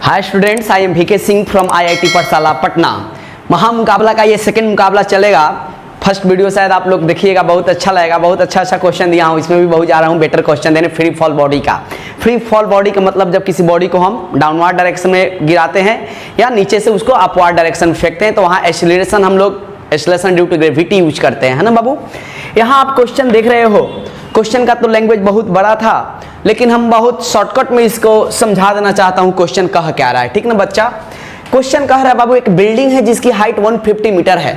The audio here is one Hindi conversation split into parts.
Hi students, I am VK Singh from IIT Pathshala Patna. महामुकाबला का ये सेकंड मुकाबला चलेगा। फर्स्ट वीडियो शायद आप लोग देखिएगा, बहुत अच्छा लगेगा। बहुत अच्छा क्वेश्चन दिया हूँ, इसमें भी बहुत जा रहा हूँ बेटर क्वेश्चन देने। फ्री फॉल बॉडी का, फ्री फॉल बॉडी का मतलब जब किसी बॉडी को हम डाउनवर्ड डायरेक्शन में गिराते हैं या नीचे से उसको अपवर्ड डायरेक्शन में फेंकते हैं तो वहाँ एक्सीलरेशन हम लोग acceleration due to gravity use करते हैं, है ना बाबू। यहाँ आप क्वेश्चन देख रहे हो, क्वेश्चन का तो लैंग्वेज बहुत बड़ा था, लेकिन हम बहुत शॉर्टकट में इसको समझा देना चाहता हूँ क्वेश्चन कह क्या रहा है, ठीक ना बच्चा। क्वेश्चन कह रहा है बाबू, एक बिल्डिंग है जिसकी हाइट 150 मीटर है,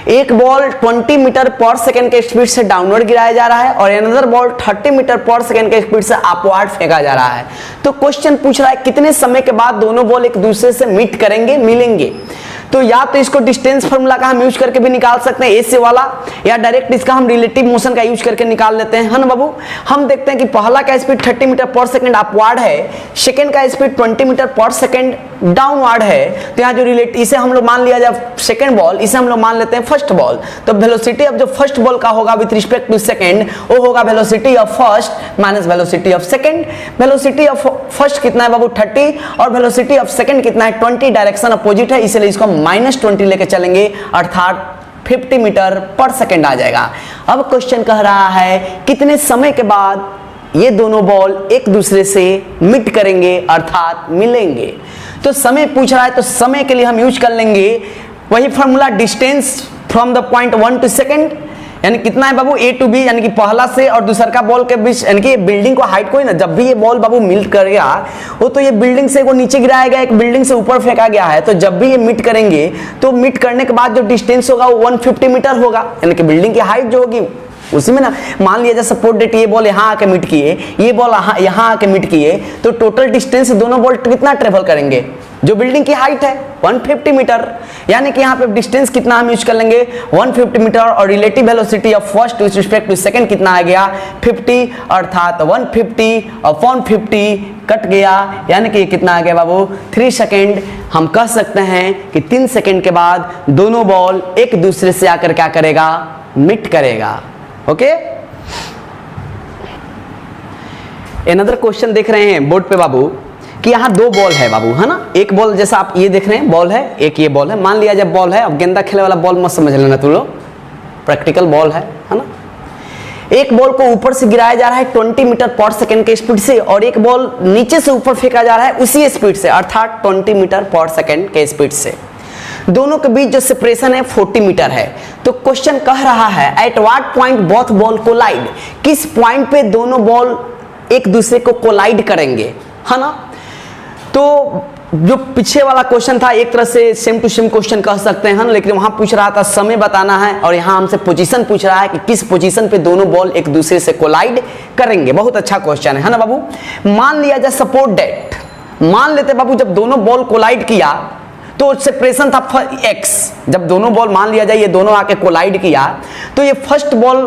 एक बॉल 20 मीटर पर सेकंड के स्पीड से डाउनवर्ड गिराया जा रहा है और अनदर बॉल 30 मीटर पर सेकंड के स्पीड से अपवर्ड फेंका जा रहा है। तो क्वेश्चन पूछ रहा है कितने समय के बाद दोनों बॉल एक दूसरे से मीट करेंगे, मिलेंगे। तो या तो इसको डिस्टेंस फार्मूला का हम यूज करके भी निकाल सकते हैं एस वाला, या डायरेक्ट इसका हम रिलेटिव मोशन का यूज करके निकाल लेते हैं, है ना बाबू। हम देखते हैं कि पहला का स्पीड 30 मीटर पर सेकंड अपवर्ड है, सेकंड का स्पीड 20 मीटर पर सेकंड डाउनवर्ड है। तो यहाँ जो रिलेटिव, इसे हम लोग मान लिया जाए सेकंड बॉल, इसे हम लोग मान लेते हैं फर्स्ट बॉल। तो वेलोसिटी ऑफ जो फर्स्ट बॉल का होगा विद रिस्पेक्ट टू सेकंड, वो होगा velocity of first minus velocity of second. Velocity of first कितना है बाबू 30 और वेलोसिटी ऑफ सेकंड कितना है 20, डायरेक्शन अपोजिट है, इसलिए इसको -20 लेके चलेंगे, अर्थात 50 मीटर पर सेकंड आ जाएगा। अब क्वेश्चन कह रहा है कितने समय के बाद ये दोनों बॉल एक दूसरे से मिट करेंगे, अर्थात मिलेंगे। तो समय पूछ रहा है, तो समय के लिए हम यूज कर लेंगे वही formula, distance from the point 1 to second, यानी कितना है बाबू A टू B, यानी कि पहला से और दूसरा का बॉल के बीच, यानी कि बिल्डिंग को हाइट कोई ना, जब भी ये बॉल बाबू मिट करेगा वो तो ये बिल्डिंग से वो नीचे गिराया गया, एक बिल्डिंग से ऊपर फेंका गया है। तो जब भी ये मिट करेंगे तो मिट करने के बाद जो डिस्टेंस होगा वो 150 मीटर होगा, यानी कि बिल्डिंग की हाइट जो होगी उसी में ना। मान लिया जाए सपोर्ट डेट ये बॉल यहाँ आके मिट किए, ये बॉल यहाँ आके मिट किए, तो टोटल डिस्टेंस दोनों बॉल कितना ट्रेवल करेंगे, जो बिल्डिंग की हाइट है 150 मीटर, यानी कि यहाँ पे डिस्टेंस कितना हम यूज कर लेंगे 150 मीटर, और relative velocity of first with respect to second कितना आ गया 50, अर्थात 150 अपॉन 50 कट गया, यानी कि कितना आ गया बाबू 3 सेकंड। हम कह सकते हैं कि 3 सेकंड के बाद दोनों बॉल एक दूसरे से आकर क्या करेगा, मिट करेगा। ओके, अनदर क्वेश्चन देख रहे हैं बोर्ड पे बाबू कि यहाँ दो बॉल है बाबू, है ना। एक बॉल जैसा आप ये देख रहे हैं बॉल है, एक ये बॉल है। मान लिया जब बॉल है, अब गेंदा खेलने वाला बॉल मत समझ लेना तुम लोग, प्रैक्टिकल बॉल है ना। एक बॉल को ऊपर से गिराया जा रहा है 20 मीटर पर सेकंड के स्पीड से, और एक बॉल नीचे से ऊपर फेंका जा रहा है उसी स्पीड से, अर्थात 20 मीटर पर सेकंड के स्पीड से। दोनों के बीच जो सेपरेशन है 40 मीटर है। तो क्वेश्चन कह रहा है at what point both ball collide, किस पॉइंट पे दोनों बॉल एक दूसरे को कोलाइड करेंगे, है ना। तो जो पीछे वाला क्वेश्चन था एक तरह से सेम टू सेम क्वेश्चन कह सकते हैं, लेकिन वहां पूछ रहा था समय बताना है और यहाँ हमसे पोजीशन पूछ रहा है कि किस पोजीशन पे दोनों बॉल एक दूसरे से कोलाइड करेंगे। बहुत अच्छा क्वेश्चन है ना बाबू। मान लिया जाए सपोर्ट डेट, मान लेते बाबू जब दोनों बॉल कोलाइड किया तो सेपरेशन था x, जब दोनों बॉल मान लिया जाए ये दोनों आके कोलाइड किया, तो ये फर्स्ट बॉल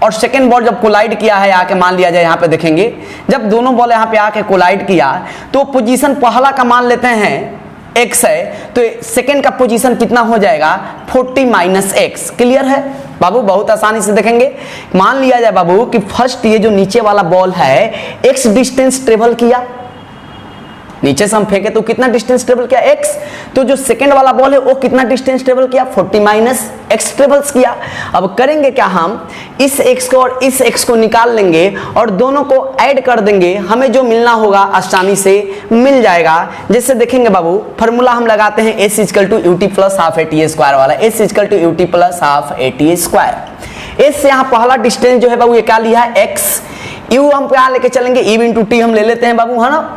और सेकेंड बॉल जब कोलाइड किया है आके, मान लिया जाए यहाँ पे देखेंगे जब दोनों बॉल यहाँ पे आके कोलाइड किया तो पोजीशन पहला का मान लेते हैं x है, तो सेकेंड का पोजीशन कितना हो जाएगा 40 - x। क्लियर है बाबू, बहुत आसानी से देखेंगे। मान लिया जाए बाबू कि फर्स्ट ये जो नीचे वाला बॉल है x डिस्टेंस ट्रेवल किया, नीचे से हम फेंके तो कितना डिस्टेंस ट्रेवल किया x, तो जो सेकंड वाला बॉल है वो कितना डिस्टेंस ट्रेवल किया 40 - x ट्रेवल्स किया। अब करेंगे क्या, हम इस x को और इस x को निकाल लेंगे और दोनों को ऐड कर देंगे, हमें जो मिलना होगा आसानी से मिल जाएगा। जैसे देखेंगे बाबू फॉर्मूला हम लगाते हैं s = ut + ½ at² वाला, s = ut + ½ at²। s से यहाँ पहला डिस्टेंस जो है बाबू ये क्या लिया है x, u हम यहाँ लेके चलेंगे e × t हम ले लेते हैं बाबू, है ना।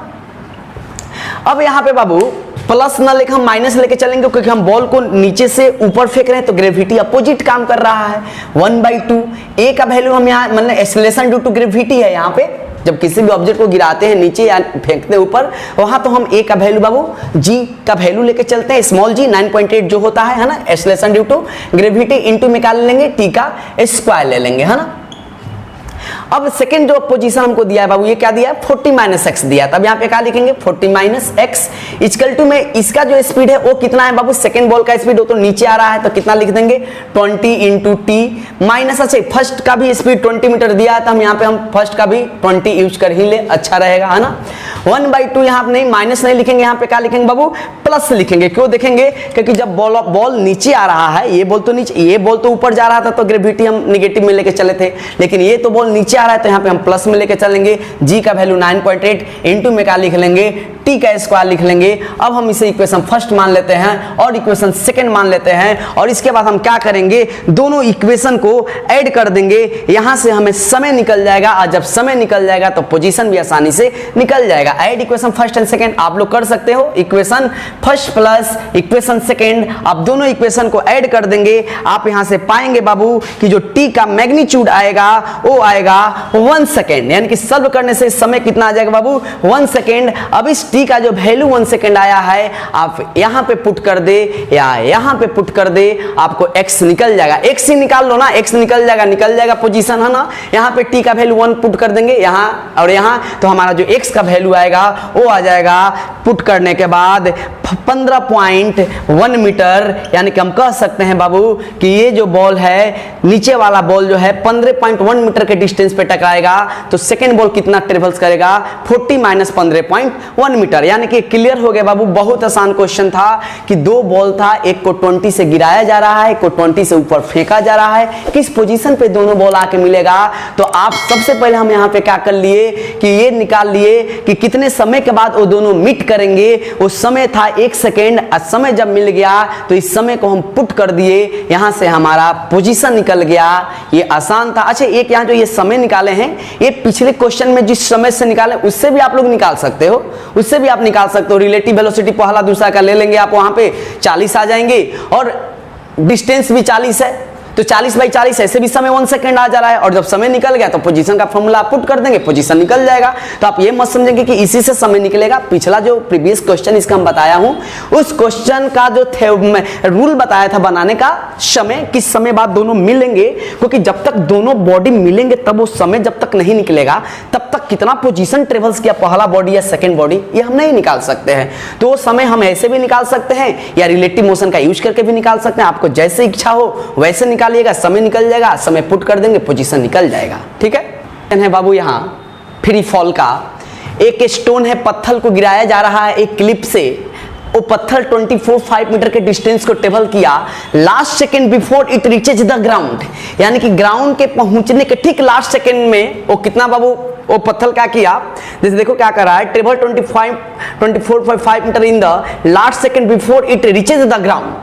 अब यहाँ पे बाबू प्लस ना लेके हम माइनस लेके चलेंगे, क्योंकि हम बॉल को नीचे से ऊपर फेंक रहे हैं तो ग्रेविटी अपोजिट काम कर रहा है 1/2। ए का वैल्यू हम यहाँ मतलब एक्सीलरेशन ड्यू टू ग्रेविटी है, यहाँ पे जब किसी भी ऑब्जेक्ट को गिराते हैं नीचे या फेंकते ऊपर, वहां तो हम ए का वैल्यू बाबू जी का वैल्यू लेके चलते हैं, स्मॉल जी 9.8 जो होता है ना, acceleration due to gravity into निकाल लेंगे टी का स्क्वायर ले लेंगे, है ना। अब सेकंड जो पोजीशन हमको दिया है बाबू, ये क्या दिया है 40 माइनस एक्स दिया है, तब यहाँ पे क्या लिखेंगे 40 माइनस एक्स इक्वल टू में इसका जो स्पीड है वो कितना है बाबू, सेकंड बॉल का स्पीड वो तो नीचे आ रहा है, तो कितना लिख देंगे 20 इंटू टी माइनस, अच्छा फर्स्ट का भी स्पीड 20 मीटर दिया है, तो हम यहाँ पे हम फर्स्ट का भी 20 यूज कर ही ले, अच्छा रहेगा है ना। 1/2 यहाँ नहीं, माइनस नहीं लिखेंगे, यहाँ पे क्या लिखेंगे बाबू प्लस लिखेंगे, क्यों देखेंगे, क्योंकि जब बॉल नीचे आ रहा है, ये बॉल तो नीचे, ये बॉल तो ऊपर जा रहा था तो ग्रेविटी हम निगेटिव में लेके चले थे, लेकिन ये तो बॉल नीचे आ रहा है तो यहाँ पे हम प्लस में लेके चलेंगे। जी का वैल्यू 9.8 इंटू में क्या लिख लेंगे टी का स्क्वायर लिख लेंगे। अब हम इसे इक्वेशन फर्स्ट मान लेते हैं और इक्वेशन सेकंड मान लेते हैं, और इसके बाद हम क्या करेंगे दोनों इक्वेशन को ऐड कर देंगे, यहां से हमें समय निकल जाएगा, और जब समय निकल जाएगा तो पोजीशन भी आसानी से निकल जाएगा। Add equation first and second आप लोग कर सकते हो, equation first plus equation second, आप दोनों इक्वेशन को ऐड कर देंगे। आप यहां से पाएंगे बाबू कि जो टी का मैग्नीट्यूड आएगा वो आएगा 1 सेकेंड, यानी कि सॉल्व करने से समय कितना आ जाएगा बाबू 1 सेकेंड। अब इस टी का जो वैल्यू 1 सेकेंड आया है आप यहां पे पुट कर दे या यहां पे पुट कर दे, आपको x निकल जाएगा, x ही निकाल लो ना, x निकल जाएगा पोजीशन है ना। यहां पे t का वैल्यू 1 पुट कर देंगे यहां और यहां, तो हमारा जो x का वैल्यू आएगा वो आ जाएगा पुट करने के बाद 15.1 मीटर, यानी कि हम कह सकते हैं बाबू कि ये जो बॉल है नीचे वाला बॉल जो है 15.1 मीटर के डिस्टेंस पे टकराएगा, तो सेकंड बॉल कितना ट्रेवल्स करेगा 40 माइनस 15.1 मीटर, यानी कि क्लियर हो गया बाबू। बहुत आसान क्वेश्चन था कि दो बॉल था, एक को 20 से गिराया जा रहा है, एक को 20 से ऊपर फेंका जा रहा है, किस पोजीशन पे दोनों बॉल आके मिलेगा। तो आप सबसे पहले हम यहाँ पे क्या कर लिए कि ये निकाल लिए कि कितने समय के बाद वो दोनों मीट करेंगे, वो समय था 1 सेकेंड, और समय जब मिल गया तो इस समय को हम पुट कर दिए, यहां से हमारा पोजीशन निकल गया। ये आसान था। अच्छा एक यहाँ जो ये समय निकाले हैं, ये पिछले क्वेश्चन में जिस समय से निकाले उससे भी आप लोग निकाल सकते हो, उससे भी आप निकाल सकते हो। रिलेटिव वेलोसिटी पहला दूसरा का ले लेंगे आप, वहां पे 40 आ जाएंगे और डिस्टेंस भी 40 है, तो 40/40 ऐसे भी समय 1 सेकेंड आ जा रहा है, और जब समय निकल गया तो पोजीशन का फॉर्मूला पुट कर देंगे, पोजीशन निकल जाएगा। तो आप ये मत समझेंगे कि इसी से समय निकलेगा। पिछला जो प्रीवियस क्वेश्चन इसका हम बताया हूं, उस क्वेश्चन का जो रूल बताया था बनाने का, समय किस समय बाद दोनों मिलेंगे, क्योंकि जब तक दोनों बॉडी मिलेंगे तब वो समय जब तक नहीं निकलेगा तब तक कितना पोजीशन ट्रेवल्स किया पहला बॉडी या सेकेंड बॉडी, ये हम नहीं निकाल सकते हैं। तो वो समय हम ऐसे भी निकाल सकते हैं या रिलेटिव मोशन का यूज करके भी निकाल सकते हैं, आपको जैसे इच्छा हो वैसे निकालिएगा, समय निकल जाएगा, समय पुट कर देंगे, पोजीशन निकल जाएगा। ठीक है बाबू। यहाँ फ्री फॉल का एक स्टोन है, पत्थर को गिराया जा रहा है एक क्लिप से, वो पत्थर 24.5 मीटर के डिस्टेंस को ट्रेवल किया last second before it reaches the ground, यानी कि ग्राउंड के पहुंचने के ठीक लास्ट सेकेंड में वो कितना बाबू वो पत्थर क्या किया, जैसे देखो क्या कर रहा है, travel 24.5 metre in the last second before it reaches the ground,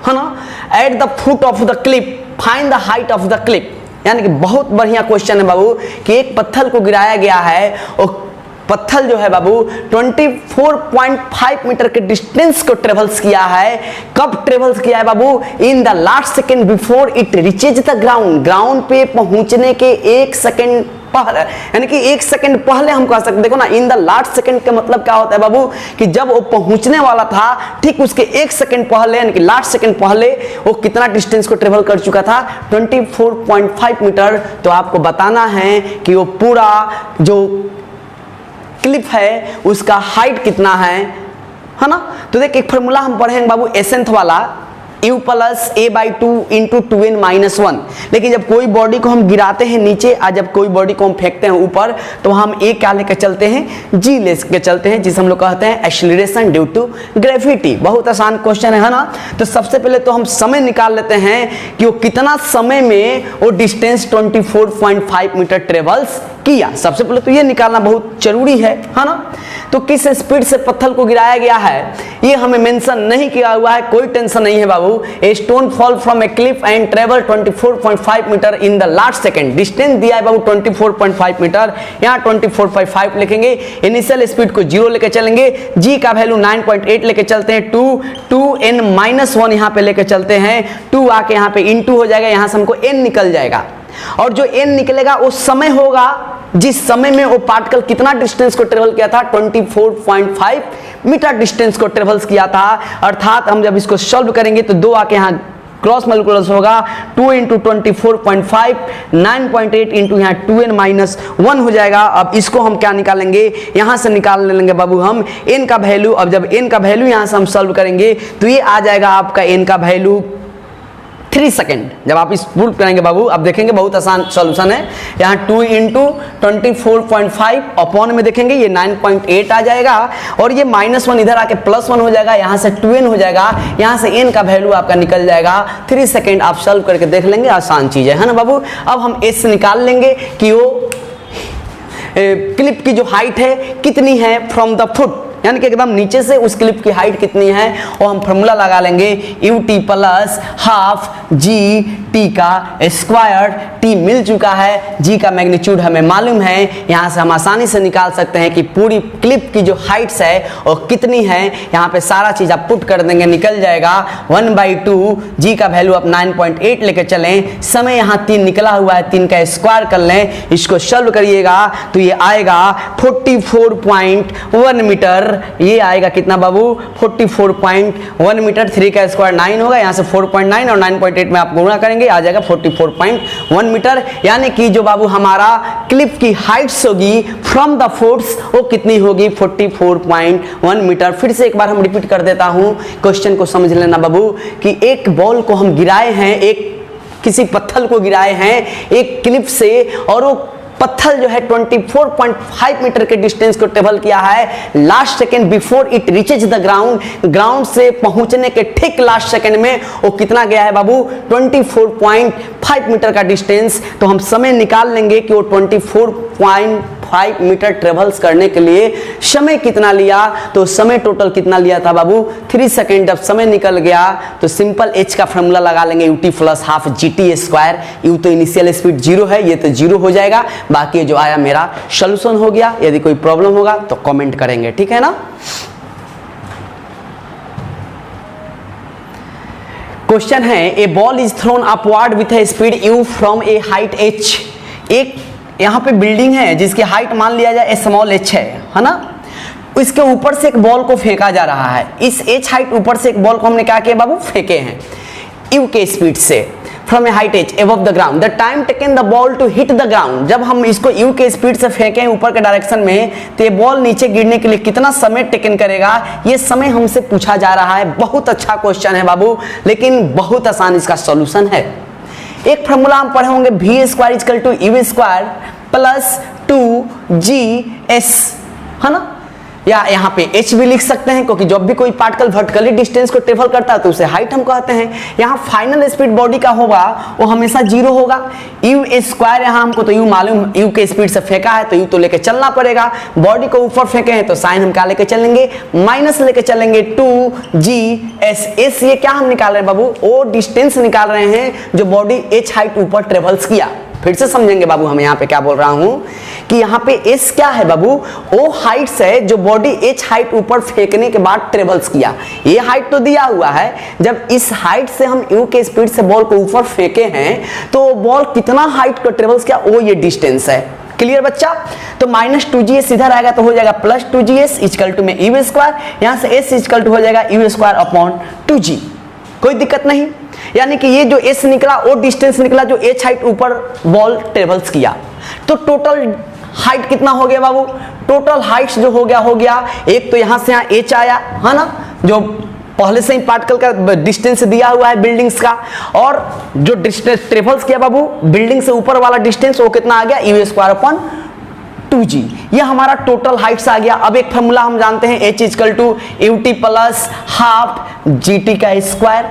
है ना। At the foot of the cliff find the height of the cliff, यानी कि बहुत बढ़िया क्वेश्चन है बाबू कि एक पत्थर को गिराया गया है, और पत्थर जो है बाबू 24.5 मीटर के डिस्टेंस को ट्रेवल्स किया है। कब ट्रेवल्स किया है बाबू, in the last second before it reaches the ground, ground पे पहुंचने के 1 सेकेंड पहले, यानी कि 1 सेकेंड पहले हम कह सकते, देखो ना इन द लास्ट सेकेंड का मतलब क्या होता है बाबू कि जब वो पहुंचने वाला था ठीक उसके 1 सेकेंड पहले, यानी कि लास्ट सेकेंड पहले वो कितना डिस्टेंस को ट्रेवल कर चुका था 24.5 मीटर। तो आपको बताना है कि वो पूरा जो क्लिप है उसका हाइट कितना है ना। तो देख एक फॉर्मूला हम पढ़ेंगे बाबू एसेंथ वाला, u plus a/2 into 2n-1, लेकिन जब कोई बॉडी को हम गिराते हैं नीचे और जब कोई बॉडी को हम फेंकते हैं ऊपर तो हम a क्या लेकर चलते हैं, g लेकर चलते हैं, जिसे हम लोग कहते हैं एक्सीलरेशन ड्यू टू ग्रेविटी। बहुत आसान क्वेश्चन है ना। तो सबसे पहले तो हम समय निकाल लेते हैं कि वो कितना समय में वो डिस्टेंस 24.5 मीटर ट्रेवल्स किया। सबसे पहले तो ये निकालना बहुत जरूरी है ना। तो किस स्पीड से पत्थर को गिराया गया है ये हमें मेंशन नहीं किया हुआ है, कोई टेंशन नहीं है बाबू। A stone fall from a cliff and travel 24.5 metre in the last second, distance दिया है बाबू 24.5 मीटर, यहाँ 24.5 लिखेंगे। इनिशियल स्पीड को 0 लेके चलेंगे, g का वैल्यू 9.8 लेके चलते हैं, 2n-1 यहाँ पे लेके चलते हैं, 2 आके यहाँ पे इंटू हो जाएगा, यहाँ से हमको n निकल जाएगा, और जो n निकलेगा वो समय होगा जिस समय में वो पार्टिकल कितना डिस्टेंस को ट्रेवल किया था, 24.5 मीटर डिस्टेंस को ट्रेवल्स किया था। अर्थात हम जब इसको सॉल्व करेंगे तो 2 आके यहाँ क्रॉस मल्टीप्लस होगा 2 इंटू 24.5 9.8 इंटू यहाँ 2n-1 हो जाएगा। अब इसको हम क्या निकालेंगे, यहाँ से निकाल लेंगे बाबू हम n का वैल्यू। अब जब n का वैल्यू यहाँ से हम सॉल्व करेंगे तो ये आ जाएगा आपका n का वैल्यू 3 सेकेंड। जब आप इस प्रूव करेंगे बाबू, अब देखेंगे बहुत आसान सॉल्यूशन है। यहाँ 2 इंटू 24.5 अपॉन में देखेंगे ये 9.8 आ जाएगा और ये -1 इधर आके +1 हो जाएगा, यहाँ से 2n हो जाएगा, यहाँ से n का वैल्यू आपका निकल जाएगा 3 सेकेंड। आप सॉल्व करके देख लेंगे, आसान चीज है ना बाबू। अब हम s निकाल लेंगे कि वो क्लिप की जो हाइट है कितनी है फ्रॉम द फुट, यानी कि एकदम नीचे से उस क्लिप की हाइट कितनी है, और हम फॉर्मूला लगा लेंगे ut plus half G T का स्क्वायर। टी मिल चुका है, जी का मैग्नीट्यूड हमें मालूम है, यहाँ से हम आसानी से निकाल सकते हैं कि पूरी क्लिप की जो हाइट्स है और कितनी है। यहाँ पे सारा चीज आप पुट कर देंगे, निकल जाएगा 1/2। जी का वैल्यू आप 9.8 लेके चलें, समय यहाँ 3 निकला हुआ है, 3 का स्क्वायर कर लें, इसको सॉल्व करिएगा तो ये आएगा 44.1 मीटर। ये आएगा कितना बाबू, 44.1 मीटर। 3 का स्क्वायर 9 होगा, यहाँ से 4.9 और 9.8 में आप गुणा करेंगे, आ जाएगा 44.1 मीटर। यानी कि जो बाबू हमारा क्लिप की हाइट्स होगी फ्रॉम द फुट्स वो कितनी होगी, 44.1 मीटर। फिर से एक बार हम रिपीट कर देता हूं, क्वेश्चन को समझ लेना बाबू कि एक बॉल को हम गिराए हैं, एक किसी पत्थर को गिराए हैं एक क्लिप से, और वो पत्थर जो है 24.5 मीटर के डिस्टेंस को ट्रेवल किया है last second before it reaches the ground. Ground से पहुंचने के ठीक लास्ट सेकेंड में वो कितना गया है बाबू, 24.5 मीटर का डिस्टेंस। तो हम समय निकाल लेंगे कि वो 24.5 मीटर ट्रेवल्स करने के लिए समय कितना लिया। तो समय टोटल कितना लिया था बाबू, 3 सेकेंड। जब समय निकल गया तो सिंपल h का फॉर्मूला लगा लेंगे, ut plus half gt square. u तो इनिशियल स्पीड 0 है, ये तो 0 हो जाएगा। बाकी जो आया मेरा सॉल्यूशन हो गया। यदि कोई प्रॉब्लम होगा तो कमेंट करेंगे, ठीक है ना। क्वेश्चन है, a ball is thrown upward with a speed u from a height h। एक यहाँ पे बिल्डिंग है जिसकी हाइट मान लिया जाए स्मॉल h है ना। इसके ऊपर से एक बॉल को फेंका जा रहा है। इस h हाइट ऊपर से एक बॉल को हमने क्या किया बाबू, फेंके हैं u के स्पीड से from a height h above the ground. The time taken the ball to hit the ground. जब हम इसको u के स्पीड से फेंके हैं ऊपर के डायरेक्शन में तो ये बॉल नीचे गिरने के लिए कितना समय टेकन करेगा, ये समय हमसे पूछा जा रहा है। बहुत अच्छा क्वेश्चन है बाबू, लेकिन बहुत आसान इसका सॉल्यूशन है। एक फॉर्मूला हम पढ़े होंगे, v square equal to u square plus 2gs, है ना। या यहाँ पे h भी लिख सकते हैं, क्योंकि जब भी कोई पार्टिकल वर्टिकली डिस्टेंस को ट्रेवल करता है तो उसे हाइट हम कहते हैं। यहाँ फाइनल स्पीड बॉडी का होगा वो हमेशा 0 होगा। u स्क्वायर यहाँ हमको तो u मालूम, u के स्पीड से फेंका है तो u तो लेके चलना पड़ेगा। बॉडी को ऊपर फेंके हैं तो साइन हम क्या लेके चलेंगे, माइनस लेके चलेंगे 2gs। s ये क्या हम निकाल रहे हैं बाबू, वो डिस्टेंस निकाल रहे हैं जो बॉडी h हाइट ऊपर ट्रेवल्स किया। फिर से समझेंगे बाबू, हम यहाँ पे क्या बोल रहा हूं कि यहाँ पे s क्या है बाबू, वो हाइट है जो बॉडी h हाइट ऊपर फेंकने के बाद ट्रेवल्स किया। ये हाइट तो दिया हुआ है, जब इस हाइट से हम u के स्पीड से बॉल को ऊपर फेंके हैं तो बॉल कितना हाइट को ट्रेवल्स किया, वो ये डिस्टेंस है। क्लियर बच्चा। तो -2gs इधर आएगा तो हो जाएगा +2gs इक्वल टू में u स्क्वायर, यहाँ से s इक्वल टू हो जाएगा u स्क्वायर अपॉन 2g। कोई दिक्कत नहीं। यानी कि ये जो s निकला वो डिस्टेंस निकला जो h हाइट ऊपर बॉल ट्रेवल्स किया। तो टोटल हाइट कितना हो गया बाबू, टोटल हाइट जो हो गया एक तो यहाँ से यहाँ h आया है ना, जो पहले से ही पार्टिकल का डिस्टेंस दिया हुआ है बिल्डिंग्स का, और जो डिस्टेंस ट्रेवल्स किया बाबू बिल्डिंग से ऊपर वाला डिस्टेंस वो कितना आ गया, u स्क्वायर अपॉन 2g। ये हमारा टोटल हाइट्स आ गया। अब एक फॉर्मूला हम जानते हैं, h equal to ut plus half gt का स्क्वायर।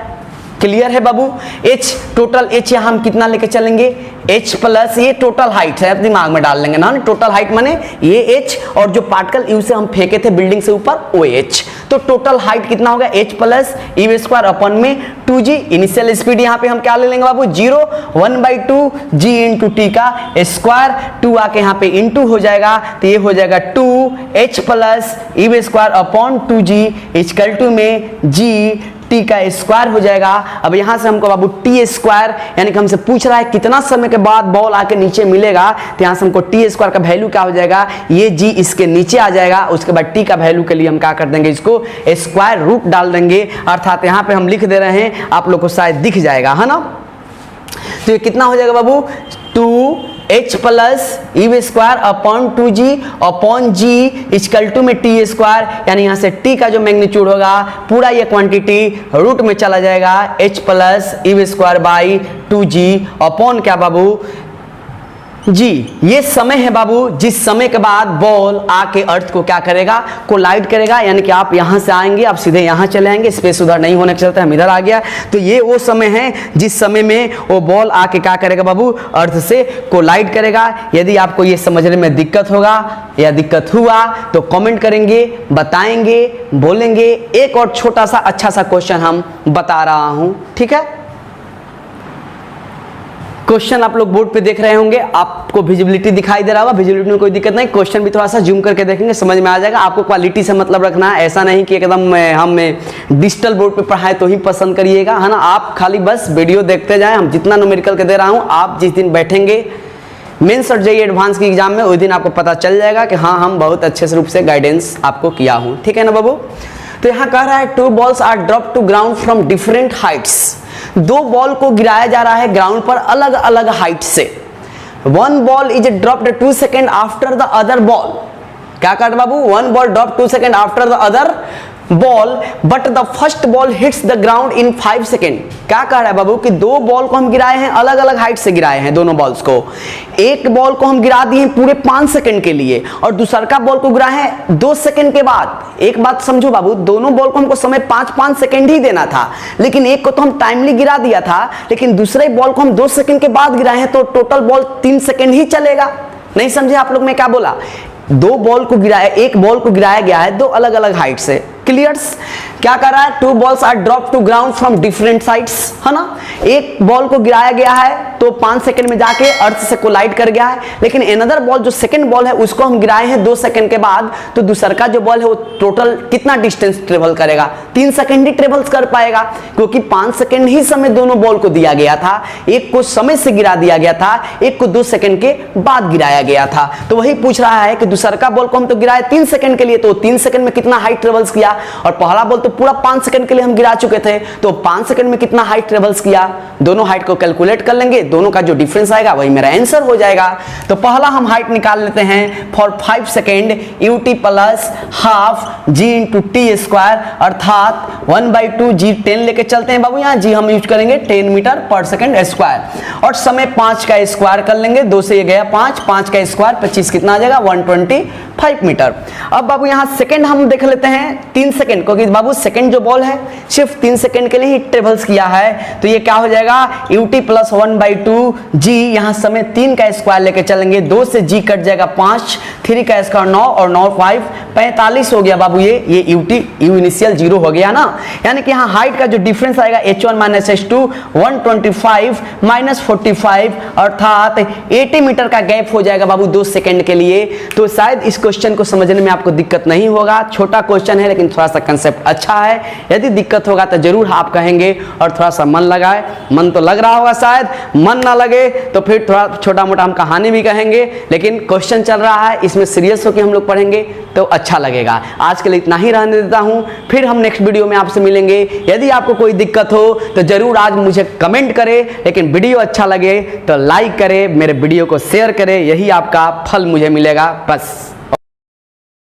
क्लियर है बाबू। h टोटल h यहाँ हम कितना लेके चलेंगे, h प्लस ये टोटल हाइट है, दिमाग में डाल लेंगे ना, टोटल हाइट माने ये h और जो पार्टिकल u से हम फेंके थे बिल्डिंग से ऊपर वो h। तो टोटल हाइट कितना होगा, h plus u square upon में 2g। इनिशियल स्पीड यहाँ पे हम क्या ले लेंगे बाबू, 0, 1/2 g इंटू टी का स्क्वायर, 2 आके यहाँ पे इंटू हो जाएगा तो ये हो जाएगा 2h plus u square upon 2g equal to में g टी का स्क्वायर हो जाएगा। अब यहां से हमको बाबू टी स्क्वायर यानी कि हमसे पूछ रहा है कितना समय के बाद बॉल आके नीचे मिलेगा, तो यहां से हमको टी स्क्वायर का वैल्यू क्या हो जाएगा, ये जी इसके नीचे आ जाएगा। उसके बाद टी का वैल्यू के लिए हम क्या कर देंगे, इसको स्क्वायर रूट डाल देंगे, अर्थात यहां पे हम लिख दे रहे हैं, आप लोग को शायद दिख जाएगा, है ना। तो ये कितना हो जाएगा बाबू, 2h plus e square upon 2g upon g equal to में टी स्क्वायर, यानी यहां से t का जो मैग्नीट्यूड होगा पूरा ये क्वांटिटी रूट में चला जाएगा, h plus e square by 2g upon क्या बाबू जी, ये समय है बाबू जिस समय के बाद बॉल आके अर्थ को क्या करेगा, कोलाइड करेगा। यानी कि आप यहां से आएंगे, आप सीधे यहां चले आएंगे, स्पेस उधर नहीं होने के चलते हम इधर आ गया। तो ये वो समय है जिस समय में वो बॉल आके क्या करेगा बाबू, अर्थ से कोलाइड करेगा। यदि आपको ये समझने में दिक्कत होगा या दिक्कत हुआ तो कमेंट करेंगे, बताएंगे, बोलेंगे। एक और छोटा सा अच्छा सा क्वेश्चन हम बता रहा हूं, ठीक है। क्वेश्चन आप लोग बोर्ड पे देख रहे होंगे, आपको विजिबिलिटी दिखाई दे रहा होगा, विजिबिलिटी में कोई दिक्कत नहीं। क्वेश्चन भी थोड़ा सा जूम करके देखेंगे, समझ में आ जाएगा। आपको क्वालिटी से मतलब रखना है, ऐसा नहीं कि एकदम हम डिजिटल बोर्ड पे पढ़ाए तो ही पसंद करिएगा, है ना। आप खाली बस वीडियो देखते जाएं, हम जितना न्यूमेरिकल के दे रहा हूं, आप जिस दिन बैठेंगे मेंस और जेईई एडवांस की एग्जाम में, उस दिन आपको पता चल जाएगा कि हाँ हम बहुत अच्छे से रूप से गाइडेंस आपको किया हूँ, ठीक है ना बाबू। तो यहाँ कह रहा है 2 balls are drop to ground from different heights, 2 ball को गिराया जा रहा है ग्राउंड पर अलग अलग हाइट से। 1 ball is dropped 2 seconds after the other ball, क्या कर बाबू, 1 ball drop 2 seconds after the other ball but the first ball hits the ground in 5 second. क्या कह रहा है बाबू कि 2 बॉल को हम गिराए हैं, अलग अलग हाइट से गिराए हैं दोनों बॉल्स को। एक बॉल को हम गिरा दिए हैं पूरे 5 सेकंड के लिए और दूसरा बॉल को गिराए हैं 2 सेकंड के बाद। एक बात समझो बाबू, दोनों बॉल को हमको समय 5-5 सेकंड ही देना था, लेकिन एक को तो हम टाइमली गिरा दिया था, लेकिन दूसरे बॉल को हम 2 सेकंड के बाद गिराए हैं, तो टोटल बॉल 3 सेकंड ही चलेगा। नहीं समझे आप लोग मैं क्या बोला, 2 बॉल को गिराया, एक बॉल को गिराया गया है 2 अलग अलग हाइट से। क्लियर्स, क्या कर रहा है, 2 balls are drop to ground from different sides, है ना। एक बॉल को गिराया गया है तो 5 सेकंड में जाके अर्थ से कोलाइड कर गया है, लेकिन अनदर बॉल जो सेकंड बॉल है उसको हम गिराए हैं 2 सेकंड के बाद, तो दूसरा जो बॉल है वो टोटल कितना डिस्टेंस ट्रेवल करेगा, 3 सेकंड ही ट्रेवल कर पाएगा, क्योंकि 5 सेकंड ही समय दोनों बॉल को दिया गया था। एक को समय से गिरा दिया गया था, एक को 2 सेकंड के बाद गिराया गया था। तो वही पूछ रहा है कि दूसरा बॉल को हम तो गिराए 3 सेकंड के लिए, तो 3 सेकंड में कितना हाइट ट्रेवल्स किया, और पहला बॉल तो पूरा 5 सेकंड के लिए हम गिरा चुके थे, तो 5 सेकंड में कितना हाइट ट्रेवल्स किया। दोनों हाइट को कैलकुलेट कर लेंगे, दोनों का जो डिफरेंस आएगा वही मेरा आंसर हो जाएगा। तो पहला हम हाइट निकाल लेते हैं, for 5 second ut plus half g into T square, अर्थात 1/2 g 10 लेके चलते हैं बाबू, यहाँ g हम यूज करेंगे 10 मीटर पर सेकंड स्क्वायर, और समय 5 का स्क्वायर कर लेंगे, 2 से ये गया 5, 5 का स्क्वायर 25 कितना आ जाएगा 125 मीटर। अब बाबू यहाँ सेकंड हम देख लेते हैं 3 सेकंड, क्योंकि बाबू सेकंड जो बॉल है सिर्फ 3 सेकंड के लिए ही ट्रेवल्स किया है, तो ये क्या हो जाएगा ut प्लस 1/2 g, यहाँ समय 3 का स्क्वायर लेके चलेंगे, 2 से g कट जाएगा 5, 3 का स्क्वायर 9 और 9 5 45 हो गया बाबू। ये ut u इनिशियल 0 हो गया ना, यानी कि यहाँ हाइट का जो डिफरेंस आएगा h1 माइनस h2 125 माइनस 45, अर्थात 80 मीटर का गैप हो जाएगा बाबू 2 सेकंड के लिए। तो शायद इस क्वेश्चन को समझने में आपको दिक्कत नहीं होगा, छोटा क्वेश्चन है लेकिन थोड़ा सा कंसेप्ट अच्छा है। यदि दिक्कत होगा तो जरूर आप कहेंगे और थोड़ा सा मन लगाए, मन तो लग रहा होगा, शायद मन ना लगे तो फिर थोड़ा छोटा मोटा हम कहानी भी कहेंगे, लेकिन क्वेश्चन चल रहा है इसमें सीरियस होकर हम लोग पढ़ेंगे तो अच्छा लगेगा। आज के लिए इतना ही रहने देता हूं, फिर हम नेक्स्ट वीडियो में आपसे मिलेंगे। यदि आपको कोई दिक्कत हो तो जरूर आज मुझे कमेंट करें, लेकिन वीडियो अच्छा लगे तो लाइक करें, मेरे वीडियो को शेयर करें, यही आपका फल मुझे मिलेगा बस।